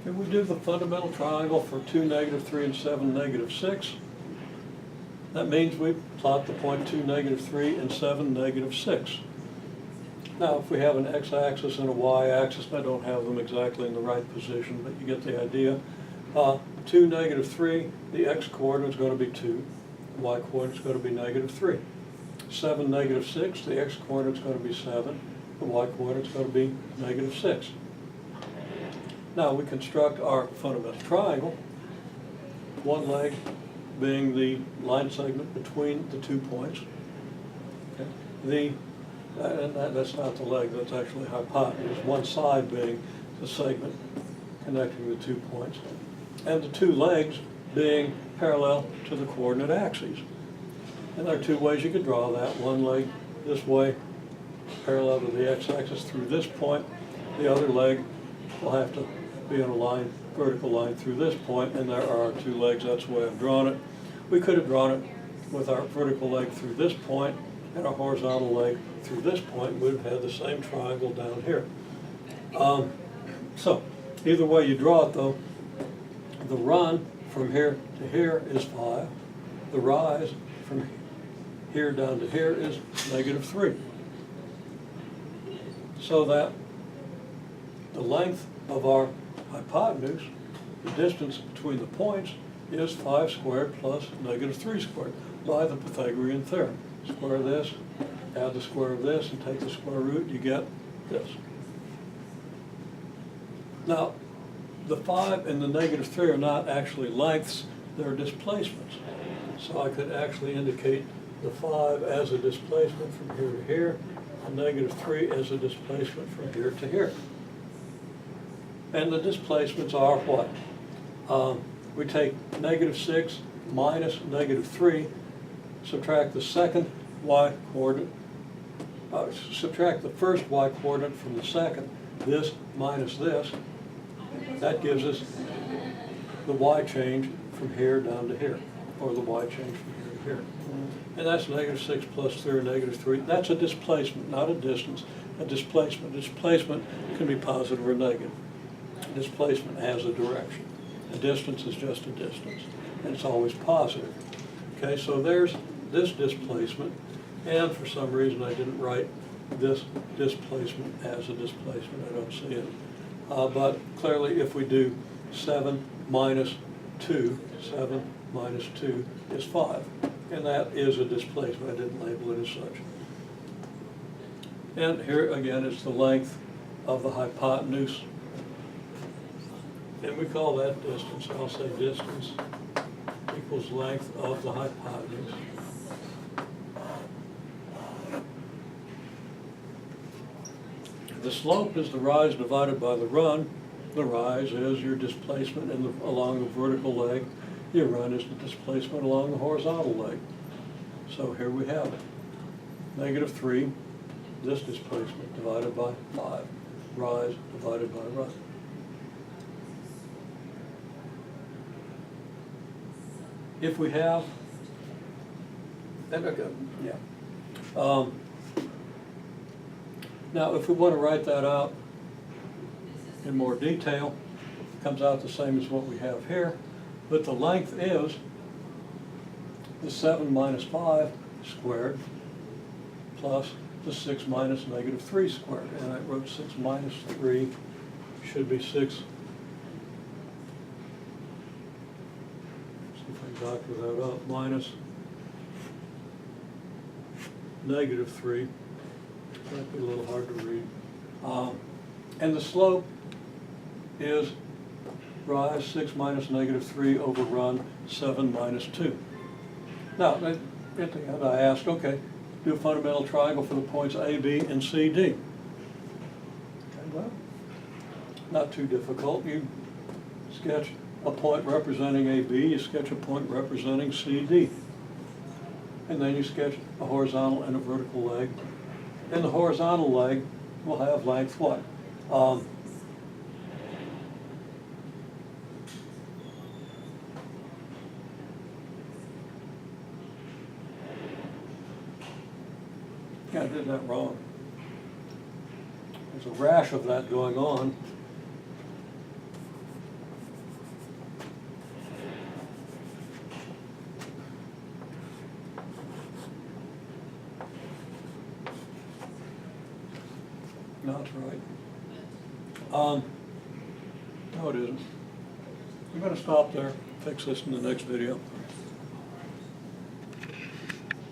Okay, we do the fundamental triangle for 2, -3, and 7, -6. That means we plot the point 2, -3, and 7, -6. Now, if we have an x-axis and a y-axis, I don't have them exactly in the right position, but you get the idea. 2, -3, the x-coordinate is going to be 2, the y-coordinate is going to be -3. 7, -6, the x-coordinate is going to be 7, the y-coordinate is going to be -6. Now we construct our fundamental triangle, one leg being the line segment between the 2 points. Okay. That's not the leg, that's actually hypotenuse, one side being the segment connecting the 2 points, and the 2 legs being parallel to the coordinate axes. And there are 2 ways you could draw that. One leg this way, parallel to the x-axis through this point. The other leg will have to be on a line, vertical line through this point, and there are 2 legs. That's the way I've drawn it. We could have drawn it with our vertical leg through this point and our horizontal leg through this point. We'd have had the same triangle down here. So either way you draw it, though, the run from here to here is 5. The rise from here down to here is -3. So that the length of our hypotenuse, the distance between the points, is 5 squared plus -3 squared by the Pythagorean theorem. Square this, add the square of this, and take the square root, you get this. Now, the 5 and the -3 are not actually lengths, they're displacements. So I could actually indicate the 5 as a displacement from here to here, and -3 as a displacement from here to here. And the displacements are what? We take -6 minus -3, subtract the second y-coordinate, subtract the first y-coordinate from the second, this minus this. That gives us the y change from here down to here, or the y change from here to here. And that's -6 plus 3 or -3. That's a displacement, not a distance. A displacement. Displacement can be positive or negative. Displacement has a direction. A distance is just a distance, and it's always positive. Okay, so there's this displacement, and for some reason I didn't write this displacement as a displacement. I don't see it. But clearly if we do 7 minus 2, 7 minus 2 is 5, and that is a displacement. I didn't label it as such. And here again it's the length of the hypotenuse. And we call that distance. I'll say distance equals length of the hypotenuse. The slope is the rise divided by the run. The rise is your displacement along the vertical leg. Your run is the displacement along the horizontal leg. So here we have it. -3, this displacement divided by 5. Rise divided by run. If we have, now if we want to write that out in more detail, it comes out the same as what we have here, but the length is the 7 minus 5 squared plus the 6 minus -3 squared. And I wrote 6 minus 3 should be 6. Doctor that up, minus -3. Might be a little hard to read. And the slope is rise 6 minus -3 over run 7 minus 2. Now, at the end I asked, okay, do a fundamental triangle for the points A, B, and C, D. Okay, well, not too difficult. You sketch a point representing AB, you sketch a point representing CD. And then you sketch a horizontal and a vertical leg. And the horizontal leg will have length what? Yeah, I did that wrong. There's a rash of that going on. No, it's right. No, it isn't. I'm gonna stop there, fix this in the next video.